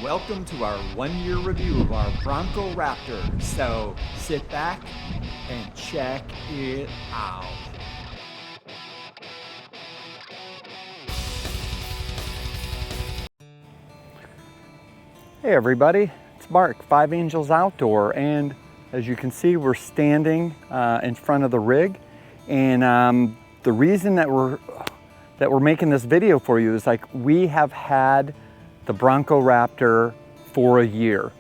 welcome to our one-year review of our Bronco Raptor. So sit back and check it out. Hey everybody, it's Mark, Five Angels Outdoor, and as you can see we're standing in front of the rig, and the reason that we're making this video for you is like we have had the Bronco Raptor for a year.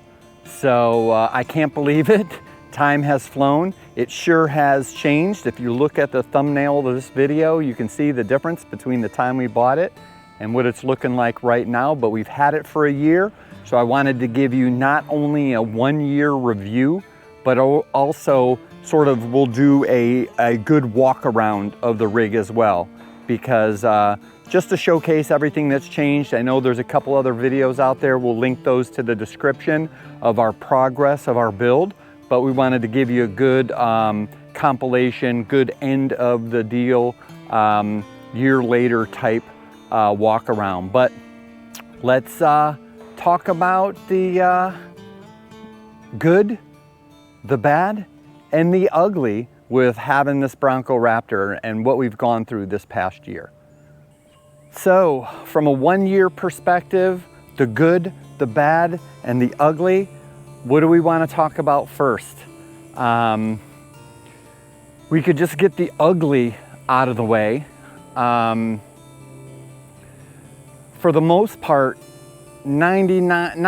So I can't believe it. Time has flown. It sure has changed. If you look at the thumbnail of this video, you can see the difference between the time we bought it and what it's looking like right now, but we've had it for a year. So I wanted to give you not only a one-year review, but also sort of we'll do a good walk around of the rig as well, because just to showcase everything that's changed. I know there's a couple other videos out there. We'll link those to the description of our progress of our build, but we wanted to give you a good compilation, good end of the deal, year later type walk around. But let's talk about the good, the bad, and the ugly with having this Bronco Raptor and what we've gone through this past year. So from a one-year perspective, the good, the bad, and the ugly, what do we want to talk about first? We could just get the ugly out of the way. For the most part, 99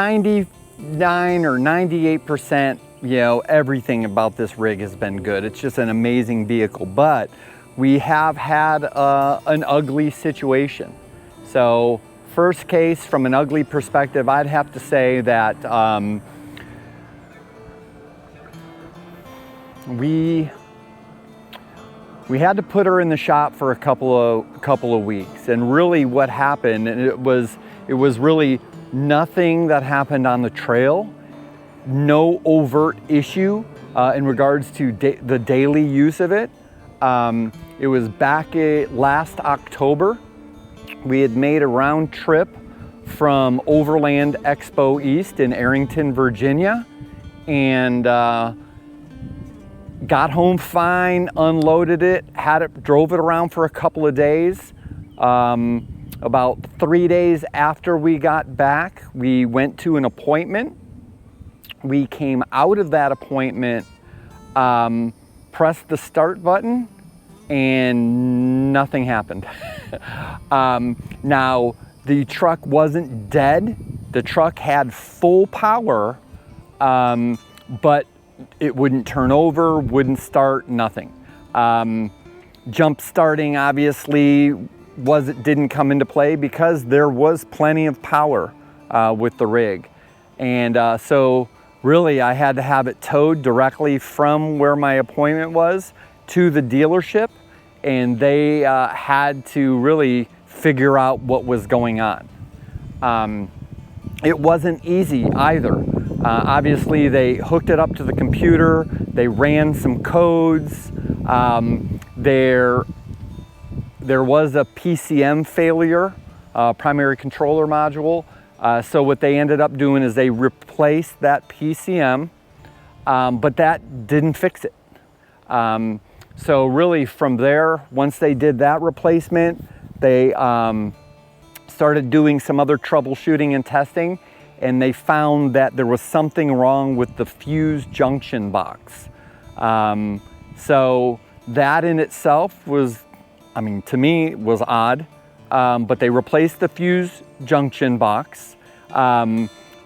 or 98%, you know, everything about this rig has been good. It's just an amazing vehicle, but we have had an ugly situation. So first case, from an ugly perspective, I'd have to say that we had to put her in the shop for a couple of weeks. And really what happened, and it was really nothing that happened on the trail, no overt issue in regards to the daily use of it. It was back last October. We had made a round trip from Overland Expo East in Arrington, Virginia, and got home fine, unloaded it, drove it around for a couple of days. About 3 days after we got back, we went to an appointment. We came out of that appointment, pressed the start button, and nothing happened. Now, the truck wasn't dead. The truck had full power, but it wouldn't turn over, wouldn't start, nothing. Jump starting obviously didn't come into play because there was plenty of power with the rig. And so really I had to have it towed directly from where my appointment was to the dealership, and they had to really figure out what was going on. It wasn't easy either. Obviously they hooked it up to the computer, they ran some codes, there was a PCM failure, primary controller module. So what they ended up doing is they replaced that PCM, but that didn't fix it. So really from there, once they did that replacement, they started doing some other troubleshooting and testing, and they found that there was something wrong with the fuse junction box. So that in itself was, I mean, to me, was odd, but they replaced the fuse junction box.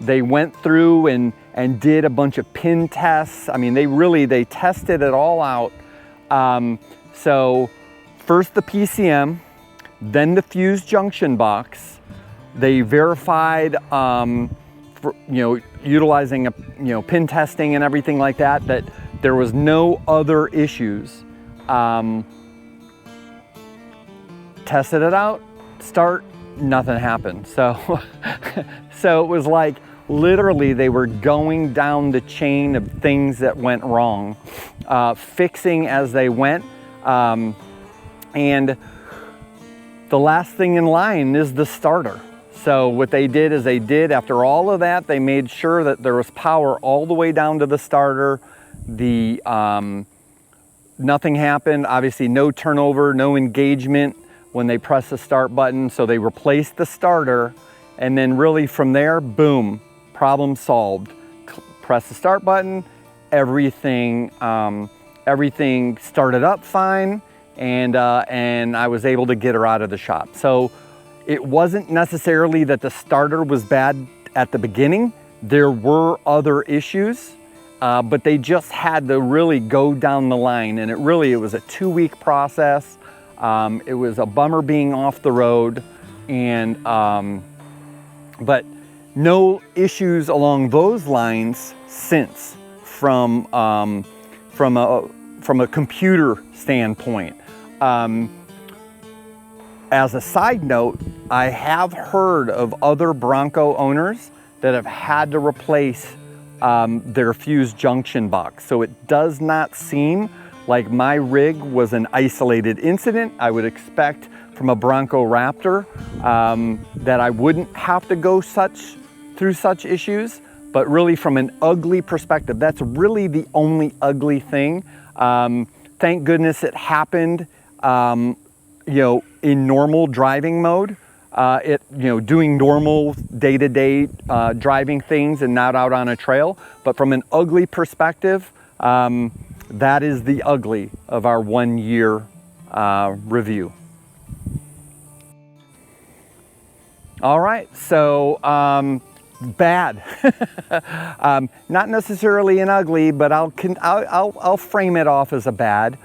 They went through and did a bunch of pin tests. I mean, they tested it all out. So first the PCM, then the fuse junction box. They verified, utilizing pin testing and everything like that, that there was no other issues. Tested it out, start, nothing happened. So it was like literally they were going down the chain of things that went wrong, fixing as they went. And the last thing in line is the starter. So what they did is after all of that, they made sure that there was power all the way down to the starter. Nothing happened, obviously no turnover, no engagement when they pressed the start button. So they replaced the starter, and then really from there, boom, problem solved. Press the start button, everything started up fine, and I was able to get her out of the shop. So it wasn't necessarily that the starter was bad at the beginning. There were other issues, but they just had to really go down the line, and it was a 2-week process. It was a bummer being off the road, and but no issues along those lines since from a computer standpoint. As a side note, I have heard of other Bronco owners that have had to replace their fuse junction box. So it does not seem like my rig was an isolated incident. I would expect from a Bronco Raptor that I wouldn't have to go through such issues, but really from an ugly perspective, that's really the only ugly thing. Thank goodness it happened, in normal driving mode, doing normal day-to-day driving things and not out on a trail. But from an ugly perspective, that is the ugly of our 1-year review. All right, so bad. Not necessarily an ugly, but I'll frame it off as a bad.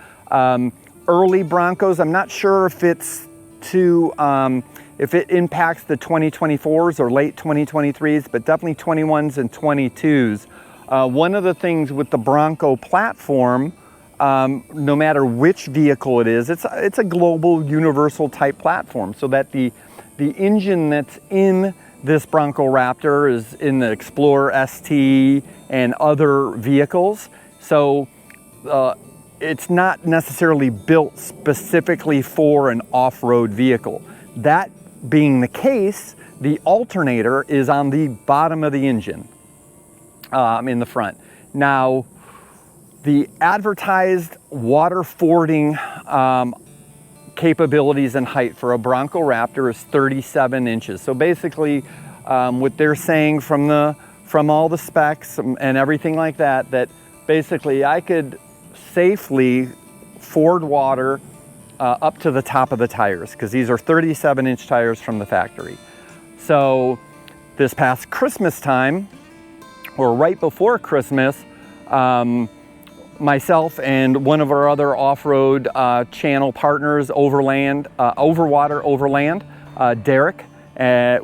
Early Broncos, I'm not sure if it's if it impacts the 2024s or late 2023s, but definitely 21s and 22s. One of the things with the Bronco platform, no matter which vehicle it is, it's a global universal type platform, so that the engine that's in this Bronco Raptor is in the Explorer ST and other vehicles. So it's not necessarily built specifically for an off-road vehicle. That being the case, the alternator is on the bottom of the engine, in the front. Now, the advertised water fording capabilities and height for a Bronco Raptor is 37 inches. So basically, what they're saying from all the specs and everything like that, that basically I could safely ford water up to the top of the tires, because these are 37-inch tires from the factory. So this past Christmas time, or right before Christmas, myself and one of our other off-road channel partners, Overwater Overland, Derek,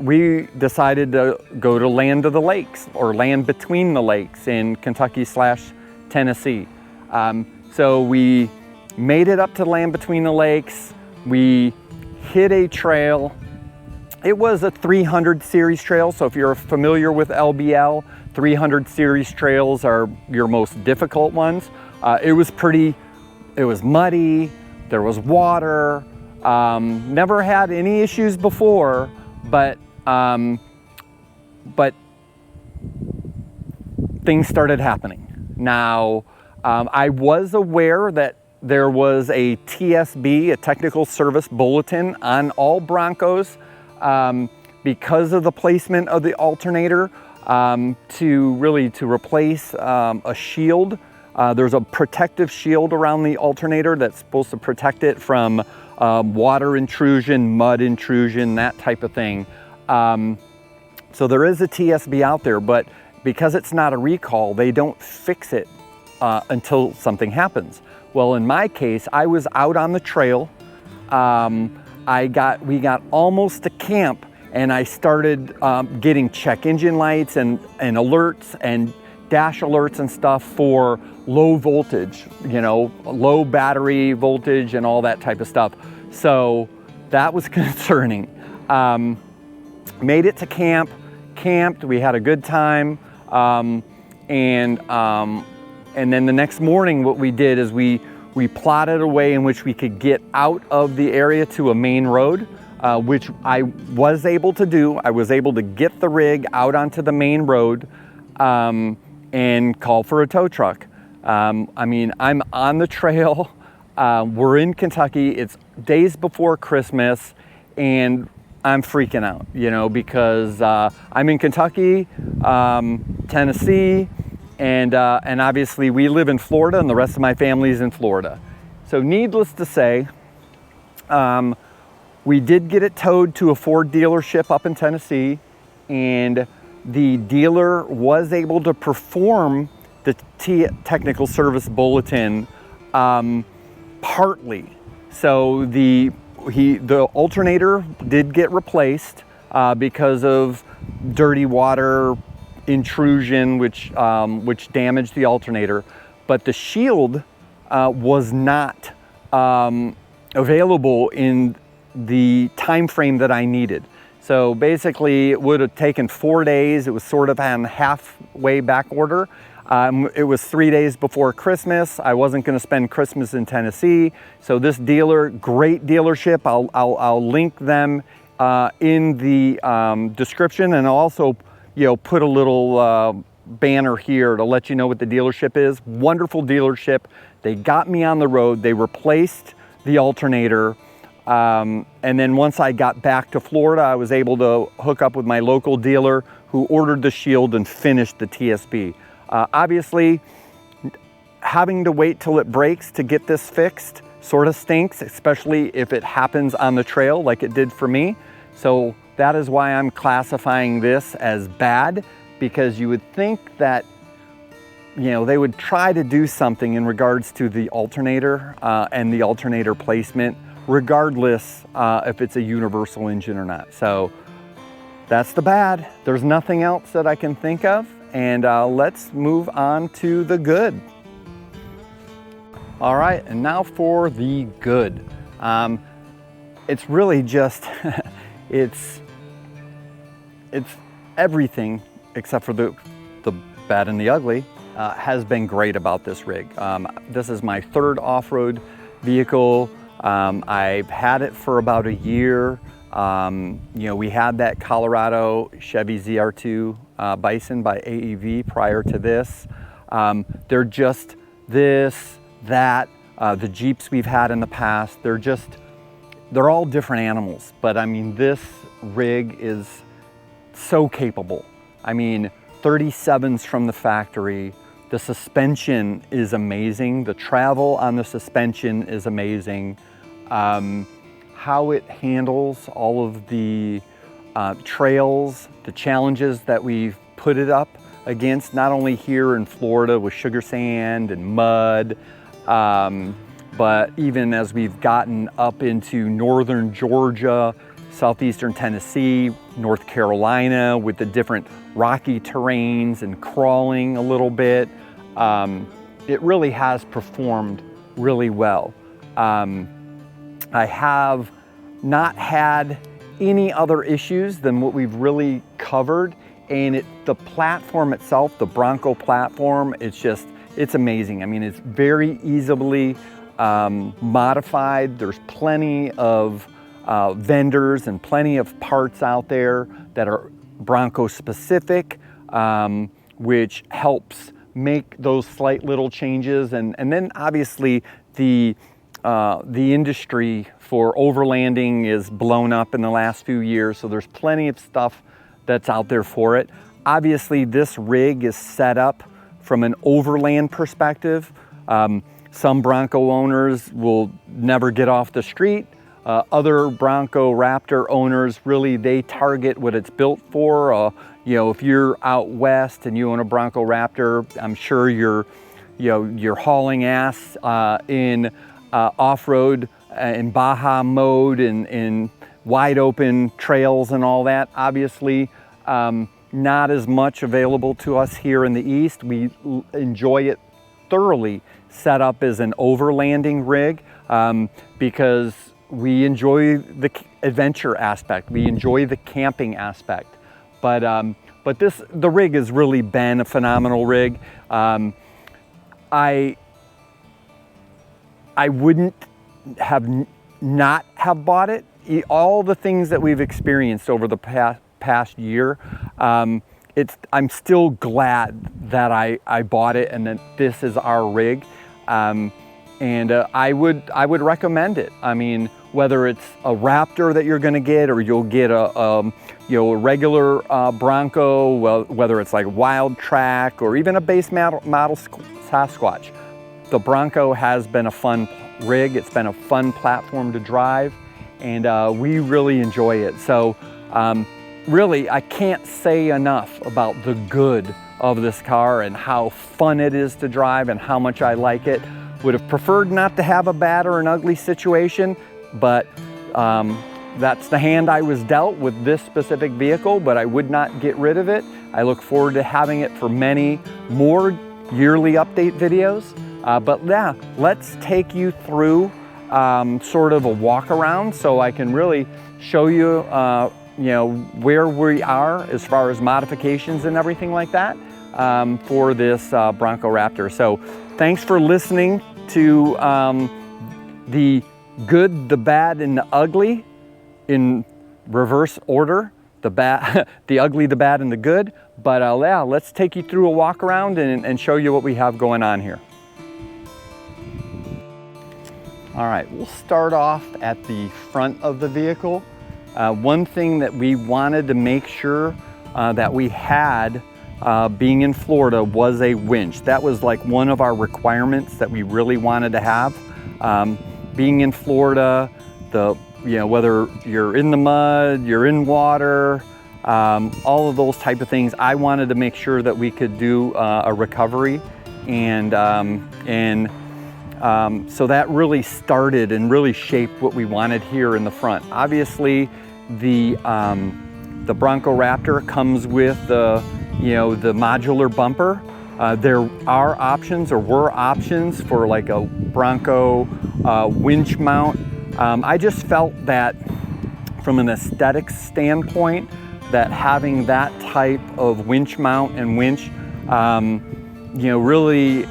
we decided to go to Land of the Lakes, or Land Between the Lakes in Kentucky/Tennessee. So we made it up to Land Between the Lakes. We hit a trail. It was a 300 series trail. So if you're familiar with LBL, 300 series trails are your most difficult ones. It was muddy, there was water, never had any issues before, but things started happening. Now, I was aware that there was a TSB, a technical service bulletin, on all Broncos because of the placement of the alternator to replace a shield. There's a protective shield around the alternator that's supposed to protect it from water intrusion, mud intrusion, that type of thing. So there is a TSB out there, but because it's not a recall, they don't fix it until something happens. Well, in my case, I was out on the trail. We got almost to camp, and I started getting check engine lights and alerts and dash alerts and stuff for low voltage, low battery voltage and all that type of stuff. So that was concerning. Made it to camped, we had a good time. And then the next morning, what we did is we plotted a way in which we could get out of the area to a main road. which I was able to do. I was able to get the rig out onto the main road and call for a tow truck. I mean, I'm on the trail. We're in Kentucky. It's days before Christmas, and I'm freaking out, you know, because I'm in Kentucky, Tennessee, and obviously we live in Florida, and the rest of my family's in Florida. So needless to say, we did get it towed to a Ford dealership up in Tennessee, and the dealer was able to perform the technical service bulletin partly. So the alternator did get replaced because of dirty water intrusion, which damaged the alternator, but the shield was not available in the time frame that I needed. So basically it would have taken 4 days. It was sort of on halfway back order. It was 3 days before Christmas. I wasn't going to spend Christmas in Tennessee. So this dealer, great dealership. I'll link them in the description, and I'll also, you know, put a little banner here to let you know what the dealership is. Wonderful dealership. They got me on the road. They replaced the alternator. And then once I got back to Florida, I was able to hook up with my local dealer who ordered the shield and finished the TSB. Obviously, having to wait till it breaks to get this fixed sort of stinks, especially if it happens on the trail like it did for me. So that is why I'm classifying this as bad, because you would think that, you know, they would try to do something in regards to the alternator and the alternator placement, regardless if it's a universal engine or not. So that's the bad. There's nothing else that I can think of. And let's move on to the good. All right, and now for the good. It's really just, it's everything except for the bad and the ugly has been great about this rig. This is my third off-road vehicle. I've had it for about a year. You know, we had that Colorado Chevy ZR2 Bison by AEV prior to this. They're just this, that, the Jeeps we've had in the past, they're all different animals. But I mean, this rig is so capable. I mean, 37s from the factory. The suspension is amazing. The travel on the suspension is amazing. How it handles all of the trails, the challenges that we've put it up against, not only here in Florida with sugar sand and mud, but even as we've gotten up into northern Georgia, southeastern Tennessee, North Carolina, with the different rocky terrains and crawling a little bit, it really has performed really well. I have not had any other issues than what we've really covered, and the platform itself, the Bronco platform, it's amazing. I mean, it's very easily modified. There's plenty of vendors and plenty of parts out there that are Bronco specific, which helps make those slight little changes. And then obviously the industry for overlanding is blown up in the last few years, so there's plenty of stuff that's out there for it. Obviously, this rig is set up from an overland perspective. Some Bronco owners will never get off the street. Other Bronco Raptor owners, really, they target what it's built for. You know, if you're out west and you own a Bronco Raptor, I'm sure you're hauling ass in off-road in Baja mode and in wide open trails and all that. Obviously, not as much available to us here in the East. We enjoy it thoroughly set up as an overlanding rig because we enjoy the adventure aspect. We enjoy the camping aspect. But the rig has really been a phenomenal rig. I wouldn't have not have bought it all the things that we've experienced over the past year, I'm still glad that I bought it and that this is our rig. I would recommend it. I mean, whether it's a Raptor that you're going to get, or you'll get a regular Bronco, whether it's like Wild Track or even a base model Sasquatch, the Bronco has been a fun rig. It's been a fun platform to drive, and we really enjoy it. So really, I can't say enough about the good of this car and how fun it is to drive and how much I like it. Would have preferred not to have a bad or an ugly situation, but that's the hand I was dealt with this specific vehicle, but I would not get rid of it. I look forward to having it for many more yearly update videos. But yeah, let's take you through sort of a walk around so I can really show you, where we are as far as modifications and everything like that for this Bronco Raptor. So thanks for listening to the good, the bad, and the ugly in reverse order. The ugly, the bad, and the good. But yeah, let's take you through a walk around and show you what we have going on here. All right, we'll start off at the front of the vehicle. One thing that we wanted to make sure that we had being in Florida was a winch. That was like one of our requirements that we really wanted to have. Being in Florida, whether you're in the mud, you're in water, all of those type of things, I wanted to make sure that we could do a recovery, and so that really started and really shaped what we wanted here in the front. Obviously, the Bronco Raptor comes with the modular bumper. There are options, or were options, for like a Bronco winch mount. I just felt that from an aesthetics standpoint, that having that type of winch mount and winch, really,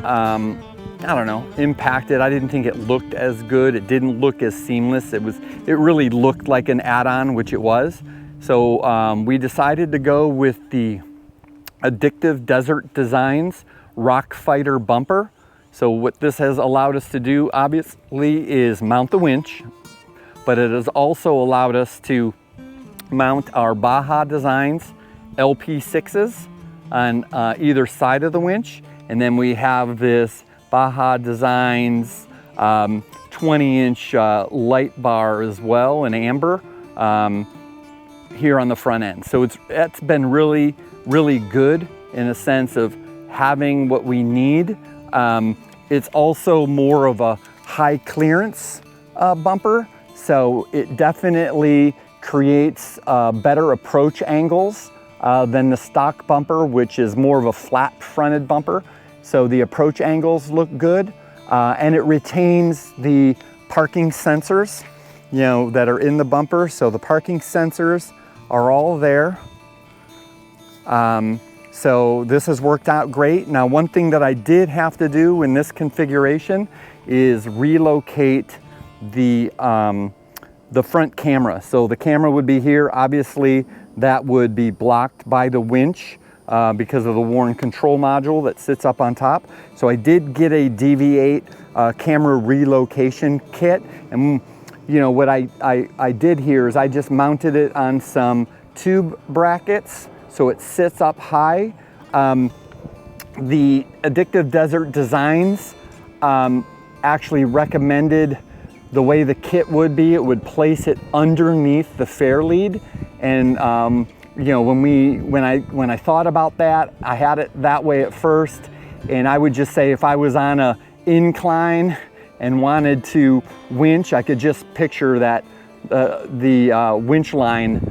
I don't know, impacted. I didn't think it looked as good. It didn't look as seamless. It really looked like an add-on, which it was. So we decided to go with the Addictive Desert Designs Rock Fighter bumper. So what this has allowed us to do, obviously, is mount the winch, but it has also allowed us to mount our Baja Designs LP6s on either side of the winch. And then we have this Baja Designs 20-inch light bar as well in amber here on the front end. So it's been really, really good in a sense of having what we need. It's also more of a high clearance bumper, so it definitely creates better approach angles than the stock bumper, which is more of a flat fronted bumper. So the approach angles look good, and it retains the parking sensors, that are in the bumper. So the parking sensors are all there. So this has worked out great. Now, one thing that I did have to do in this configuration is relocate the front camera. So the camera would be here. Obviously, that would be blocked by the winch because of the worn control module that sits up on top. So I did get a DV8 camera relocation kit. And what I did here is I just mounted it on some tube brackets so it sits up high. The Addictive Desert Designs actually recommended the way the kit would be. It would place it underneath the fair lead, and when I thought about that, I had it that way at first, and I would just say if I was on a incline and wanted to winch, I could just picture that the winch line,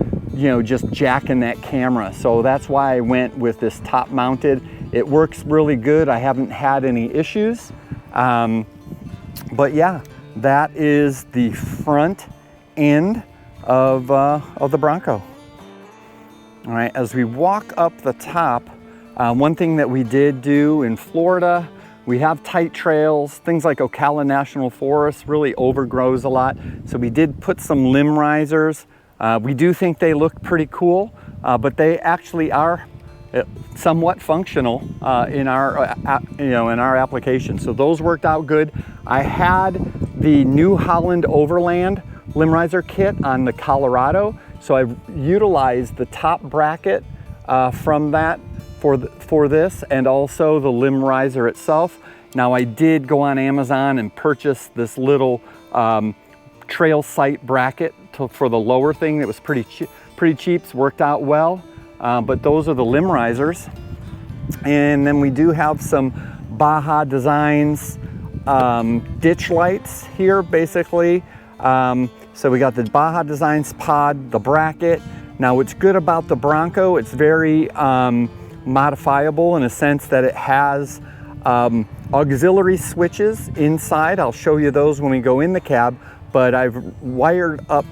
just jacking that camera. So that's why I went with this top mounted. It works really good. I haven't had any issues. But yeah, that is the front end of the Bronco. All right, as we walk up the top, one thing that we did do in Florida We have tight trails, things like Ocala National Forest really overgrows a lot. So we did put some limb risers. We do think they look pretty cool, but they actually are somewhat functional in our in our application. So those worked out good. I had the New Holland Overland limb riser kit on the Colorado, so I utilized the top bracket from that for this, and also the limb riser itself. Now I did go on Amazon and purchase this little trail sight bracket for the lower thing that was pretty cheap. It's worked out well, but those are the limb risers. And then we do have some Baja Designs ditch lights here, basically. So we got the Baja Designs pod, the bracket. Now what's good about the Bronco, it's very modifiable in a sense that it has auxiliary switches inside. I'll show you those when we go in the cab, but I've wired up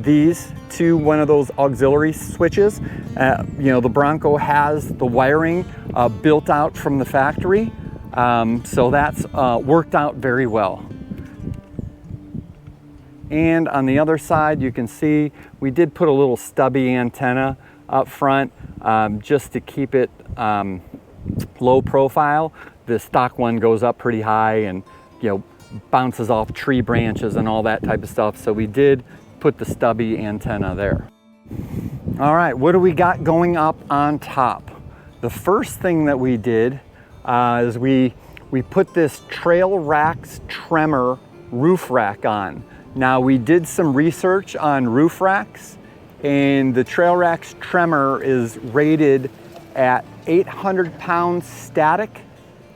these to one of those auxiliary switches. The Bronco has the wiring built out from the factory, so that's worked out very well. And on the other side, you can see we did put a little stubby antenna up front just to keep it low profile. The stock one goes up pretty high and bounces off tree branches and all that type of stuff. So we did put the stubby antenna there. All right, what do we got going up on top? The first thing that we did is we put this Trail Racks Tremor roof rack on. Now we did some research on roof racks, and the Trail Racks Tremor is rated at 800 pounds static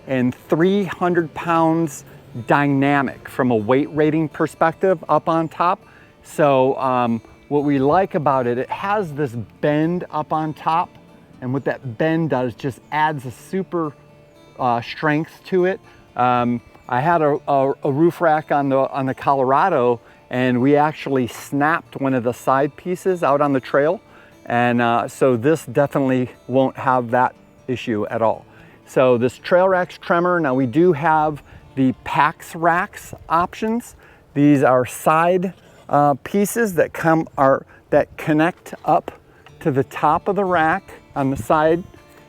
and 300 pounds dynamic from a weight rating perspective up on top. So what we like about it, it has this bend up on top, and what that bend does just adds a super strength to it. I had a roof rack on the Colorado, and we actually snapped one of the side pieces out on the trail, and so this definitely won't have that issue at all. So this Trail Racks Tremor, now we do have the Pax Racks options. These are side pieces that connect up to the top of the rack on the side,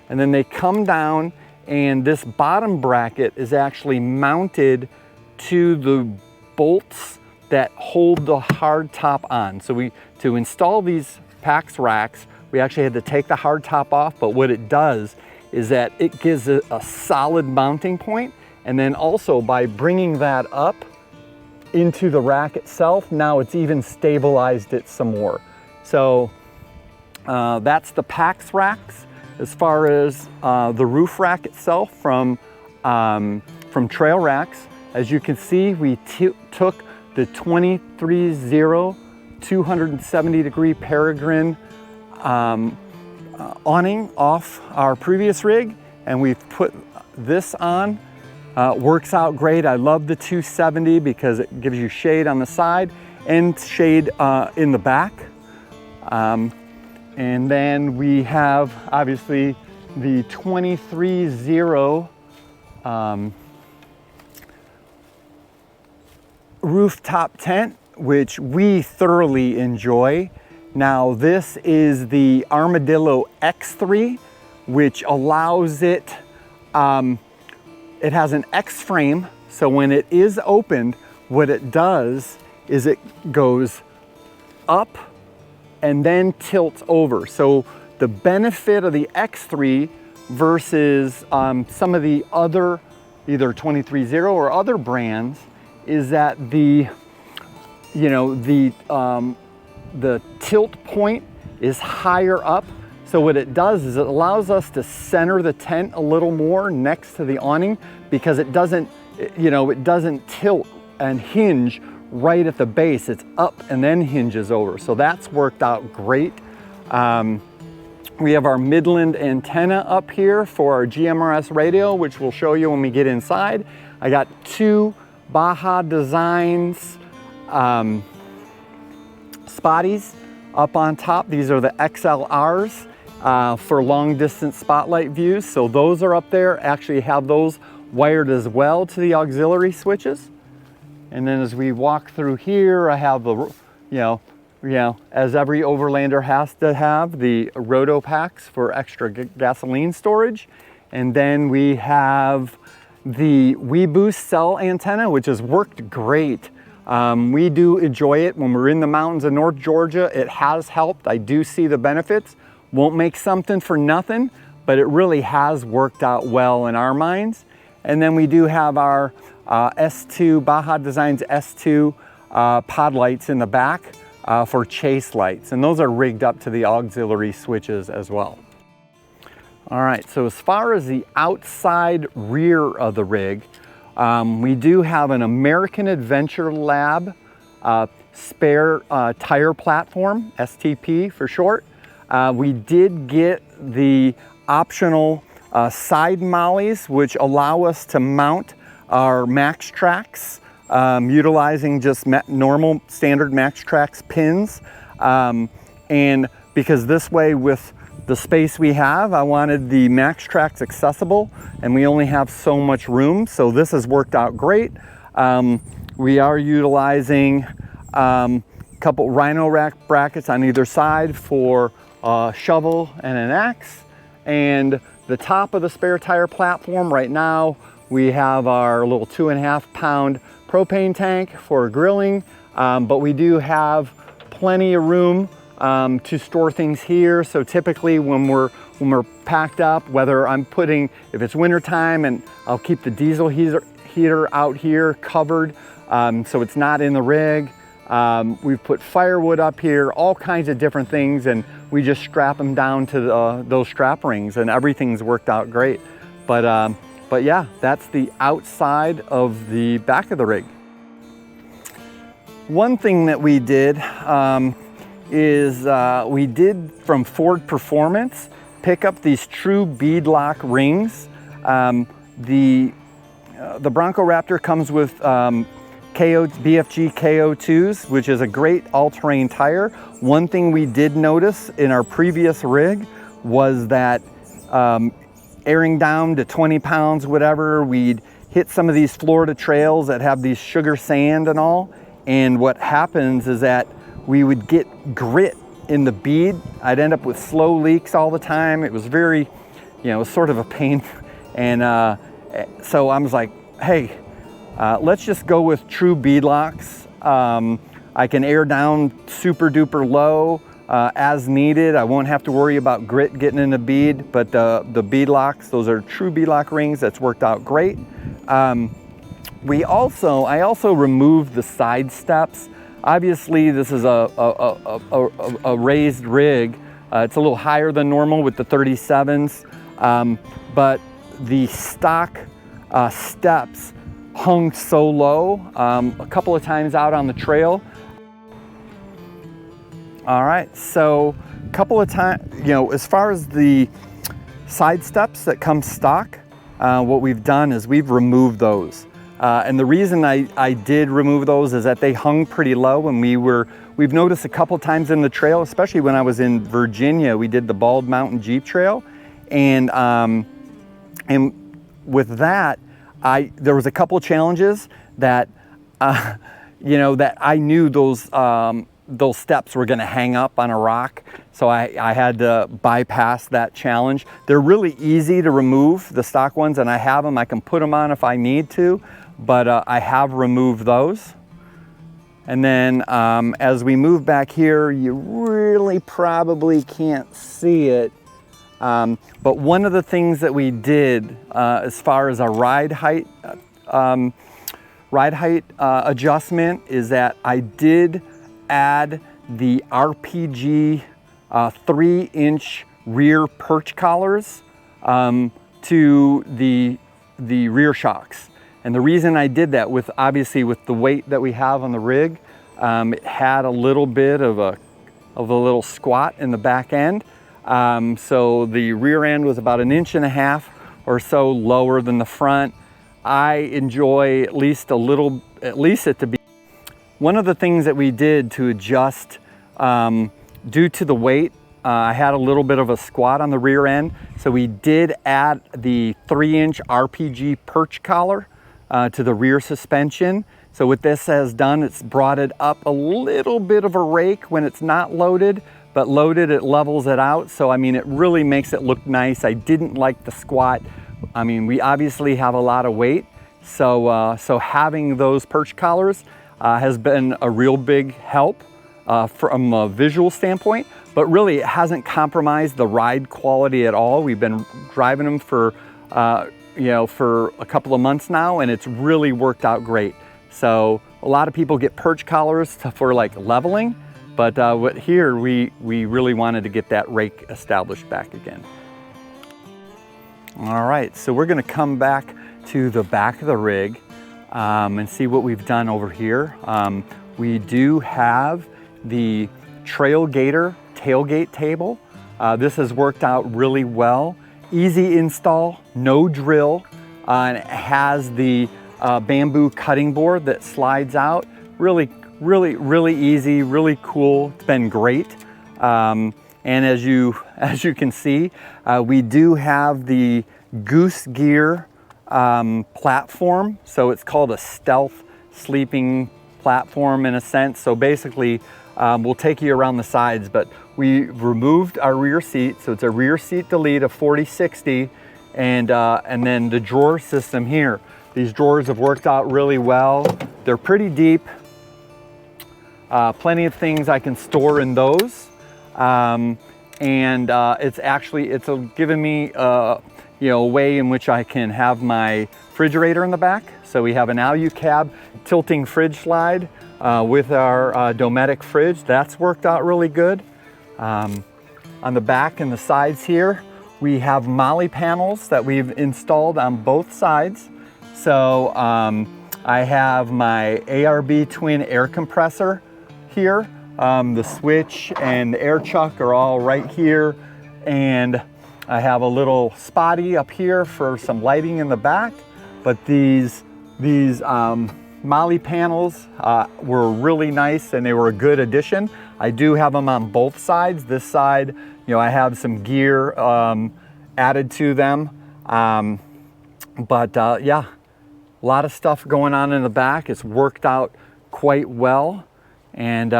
and then they come down, and this bottom bracket is actually mounted to the bolts that hold the hard top on. So to install these Pax Racks, we actually had to take the hard top off, but what it does is that it gives it a solid mounting point, and then also by bringing that up into the rack itself, now it's even stabilized it some more. So that's the Pax Racks. As far as the roof rack itself from Trail Racks, as you can see, we took the 23-0 270-degree Peregrine awning off our previous rig, and we've put this on. Works out great. I love the 270 because it gives you shade on the side and shade in the back. And then we have obviously the 23-0 rooftop tent, which we thoroughly enjoy. Now this is the Armadillo X3, which allows it, it has an X frame, so when it is opened, what it does is it goes up and then tilts over. So the benefit of the X3 versus some of the other, either 23-0 or other brands, is that the tilt point is higher up. So what it does is it allows us to center the tent a little more next to the awning, because it doesn't tilt and hinge right at the base. It's up and then hinges over. So that's worked out great. We have our Midland antenna up here for our GMRS radio, which we'll show you when we get inside. I got two Baja Designs spotties up on top. These are the XLRs for long distance spotlight views. So those are up there. Actually have those wired as well to the auxiliary switches. And then as we walk through here, I have the, as every Overlander has to have, the roto packs for extra gasoline storage. And then we have the WeBoost cell antenna, which has worked great. We do enjoy it when we're in the mountains of North Georgia. It has helped. I do see the benefits. Won't make something for nothing, but it really has worked out well in our minds. And then we do have our S2, Baja Designs S2 pod lights in the back for chase lights. And those are rigged up to the auxiliary switches as well. All right, so as far as the outside rear of the rig, we do have an American Adventure Lab spare tire platform, STP for short. We did get the optional side mollies, which allow us to mount our Max Tracks utilizing just normal standard Max Tracks pins. And because this way, with the space we have, I wanted the Max Tracks accessible, and we only have so much room, so this has worked out great. We are utilizing a couple Rhino rack brackets on either side for a shovel and an axe. And the top of the spare tire platform right now, we have our little 2.5 pound propane tank for grilling, but we do have plenty of room to store things here. So typically when we're packed up, whether I'm putting, if it's winter time, and I'll keep the diesel heater out here covered, so it's not in the rig. We've put firewood up here, all kinds of different things, and we just strap them down to those strap rings, and everything's worked out great. But yeah, that's the outside of the back of the rig. One thing that we did is we did from Ford Performance pick up these true beadlock rings. The Bronco Raptor comes with BFG KO2s, which is a great all-terrain tire. One thing we did notice in our previous rig was that airing down to 20 pounds, whatever, we'd hit some of these Florida trails that have these sugar sand and all. And what happens is that we would get grit in the bead. I'd end up with slow leaks all the time. It was very, sort of a pain. And so I was like, hey, let's just go with true beadlocks. I can air down super duper low as needed. I won't have to worry about grit getting in the bead, but the beadlocks, those are true beadlock rings. That's worked out great. I also removed the side steps. Obviously, this is a raised rig. It's a little higher than normal with the 37s, but the stock steps hung so low a couple of times out on the trail. All right, so a couple of times, as far as the side steps that come stock, what we've done is we've removed those. And the reason I did remove those is that they hung pretty low, and we've noticed a couple times in the trail, especially when I was in Virginia, we did the Bald Mountain Jeep Trail, and with that, there was a couple challenges that, that I knew those steps were going to hang up on a rock, so I had to bypass that challenge. They're really easy to remove, the stock ones, and I have them. I can put them on if I need to, but I have removed those. And then as we move back here, you really probably can't see it, but one of the things that we did as far as a ride height adjustment is that I did add the RPG 3-inch rear perch collars to the rear shocks. And the reason I did that, obviously with the weight that we have on the rig, it had a little bit of a little squat in the back end. So the rear end was about 1.5 inches or so lower than the front. I enjoy at least it to be. One of the things that we did to adjust due to the weight I had a little bit of a squat on the rear end, so we did add the 3-inch RPG perch collar to the rear suspension. So what this has done, it's brought it up a little bit of a rake when it's not loaded, but loaded it levels it out. So I mean, it really makes it look nice. I didn't like the squat. I mean, we obviously have a lot of weight, so having those perch collars has been a real big help from a visual standpoint, but really it hasn't compromised the ride quality at all. We've been driving them for for a couple of months now, and it's really worked out great. So a lot of people get perch collars for like leveling, but here we really wanted to get that rake established back again. All right, so we're gonna come back to the back of the rig and see what we've done over here. We do have the Trail Gator tailgate table. This has worked out really well. Easy install, no drill, and it has the bamboo cutting board that slides out. Really easy, really cool. It's been great. And as you can see, we do have the Goose Gear platform. So it's called a stealth sleeping platform in a sense. So basically, we'll take you around the sides, but we removed our rear seat. So it's a rear seat delete of 40/60, and then the drawer system here. These drawers have worked out really well. They're pretty deep. Plenty of things I can store in those. It's given me a way in which I can have my refrigerator in the back. So we have an Alu-Cab tilting fridge slide with our Dometic fridge. That's worked out really good. On the back and the sides here, we have Molly panels that we've installed on both sides. So I have my ARB twin air compressor here. The switch and the air chuck are all right here. And I have a little spotty up here for some lighting in the back. But these Molly panels were really nice, and they were a good addition. I do have them on both sides. This side, I have some gear added to them. Yeah, a lot of stuff going on in the back. It's worked out quite well, and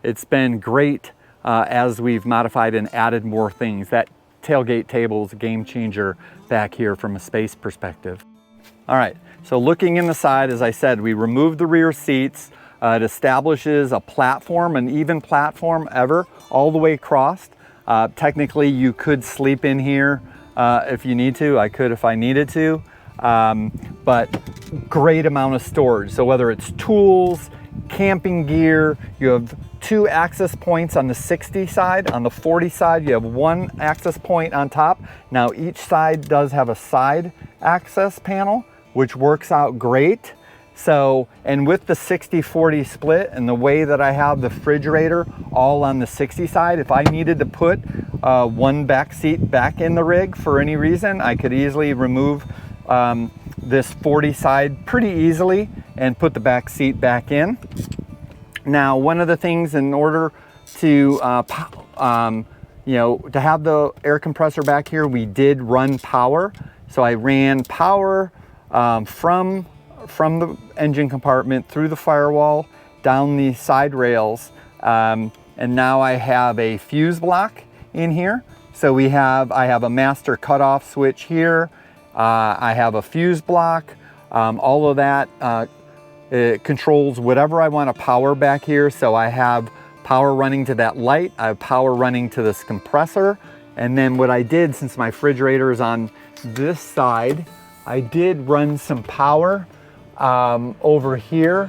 it's been great as we've modified and added more things. That tailgate table is a game changer back here from a space perspective. All right, so looking in the side, as I said, we removed the rear seats. It establishes a platform, an even platform all the way across. Technically, you could sleep in here if you need to. I could if I needed to, but great amount of storage. So whether it's tools, camping gear, you have 2 access points on the 60 side. On the 40 side, you have 1 access point on top. Now each side does have a side access panel, which works out great. So, and with the 60-40 split and the way that I have the refrigerator all on the 60 side, if I needed to put one back seat back in the rig for any reason, I could easily remove this 40 side pretty easily and put the back seat back in. Now, one of the things, in order to have the air compressor back here, we did run power. So I ran power from the engine compartment through the firewall down the side rails, and now I have a fuse block in here. So I have a master cutoff switch here. I have a fuse block. All of that it controls whatever I want to power back here. So I have power running to that light. I have power running to this compressor. And then what I did, since my refrigerator is on this side, I did run some power over here.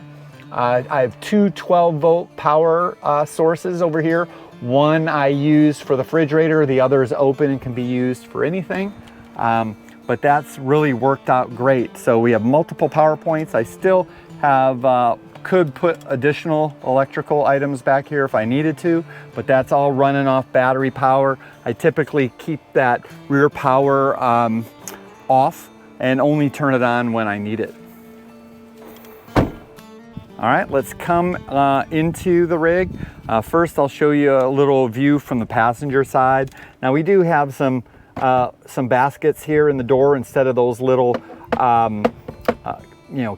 I have 2 12-volt power sources over here. One I use for the refrigerator, the other is open and can be used for anything. But that's really worked out great. So we have multiple power points. I still have, could put additional electrical items back here if I needed to, but that's all running off battery power. I typically keep that rear power off and only turn it on when I need it. All right, let's come into the rig. First, I'll show you a little view from the passenger side. Now, we do have some baskets here in the door instead of those little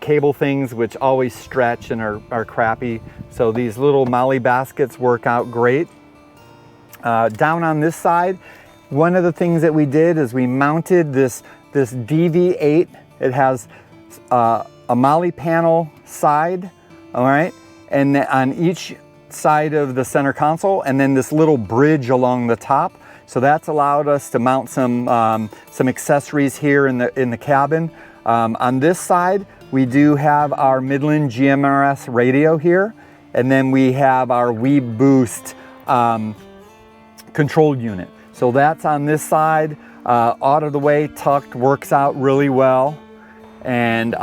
cable things which always stretch and are crappy. So these little MOLLE baskets work out great. Down on this side, one of the things that we did is we mounted this DV8. It has a MOLLE panel side, all right, and on each side of the center console, and then this little bridge along the top. So that's allowed us to mount some accessories here in the cabin. On this side, we do have our Midland GMRS radio here, and then we have our WeBoost control unit. So that's on this side, out of the way, tucked, works out really well. And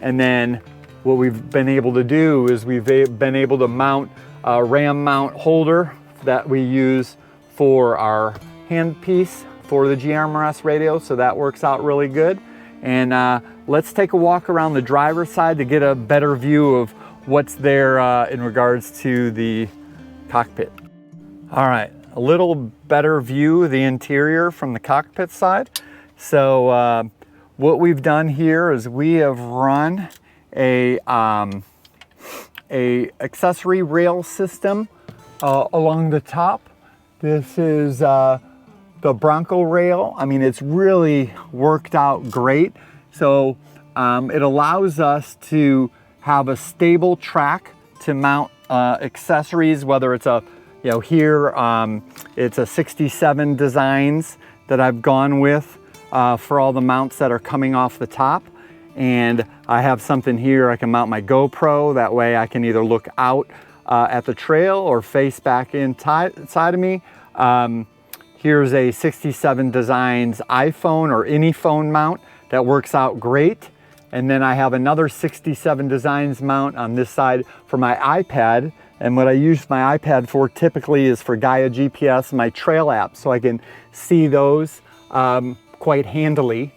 then what we've been able to do is we've been able to mount a RAM mount holder that we use for our handpiece for the GMRS radio, so that works out really good. And let's take a walk around the driver's side to get a better view of what's there in regards to the cockpit. All right, a little better view of the interior from the cockpit side. So what we've done here is we have run a accessory rail system along the top. This is the Bronco rail. I mean, it's really worked out great. So it allows us to have a stable track to mount accessories, whether it's here it's a 67 designs that I've gone with for all the mounts that are coming off the top. And I have something here, I can mount my GoPro. That way I can either look out at the trail or face back inside of me. Here's a 67 Designs iPhone or any phone mount that works out great. And then I have another 67 Designs mount on this side for my iPad. And what I use my iPad for typically is for Gaia GPS and my trail app, so I can see those quite handily.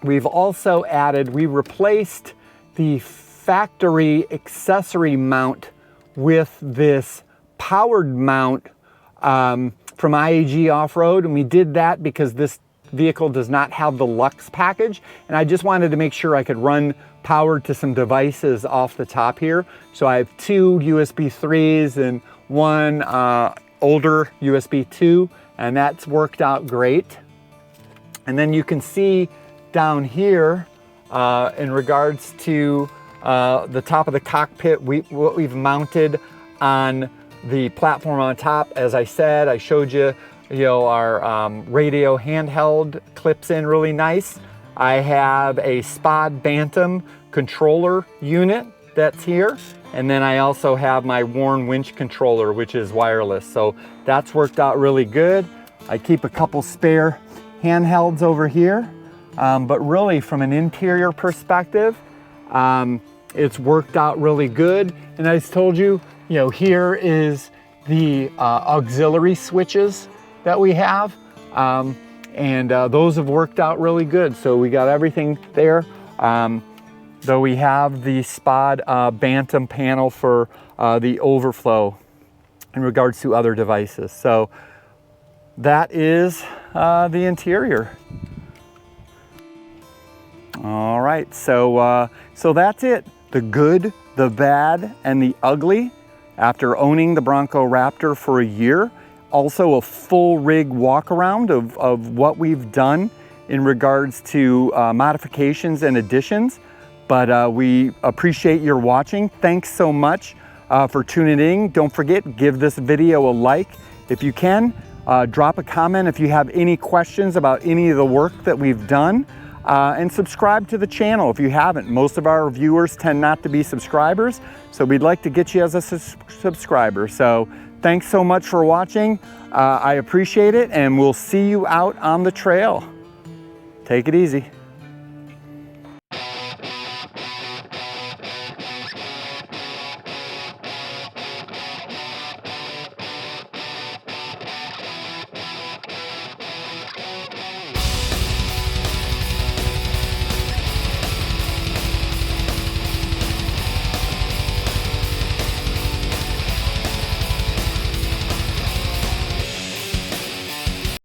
We've also added, we replaced the factory accessory mount with this powered mount from IAG Off-Road, and we did that because this vehicle does not have the Lux package, and I just wanted to make sure I could run power to some devices off the top here. So I have two USB 3s and one older USB 2, and that's worked out great. And then you can see down here in regards to the top of the cockpit, what we've mounted on the platform on top. As I said, I showed you, our radio handheld clips in really nice. I have a SPOD Bantam controller unit that's here. And then I also have my Warn winch controller, which is wireless. So that's worked out really good. I keep a couple spare handhelds over here. But really from an interior perspective, it's worked out really good. And I just told you, here is the auxiliary switches that we have. And those have worked out really good. So we got everything there. Though we have the SPOD Bantam panel for the overflow in regards to other devices. So that is the interior. All right, so that's it. The good, the bad, and the ugly after owning the Bronco Raptor for a year. Also a full rig walk around of what we've done in regards to modifications and additions. But we appreciate your watching. Thanks so much for tuning in. Don't forget, give this video a like if you can. Drop a comment if you have any questions about any of the work that we've done. And subscribe to the channel if you haven't. Most of our viewers tend not to be subscribers, so we'd like to get you as a subscriber. So thanks so much for watching. I appreciate it, and we'll see you out on the trail. Take it easy.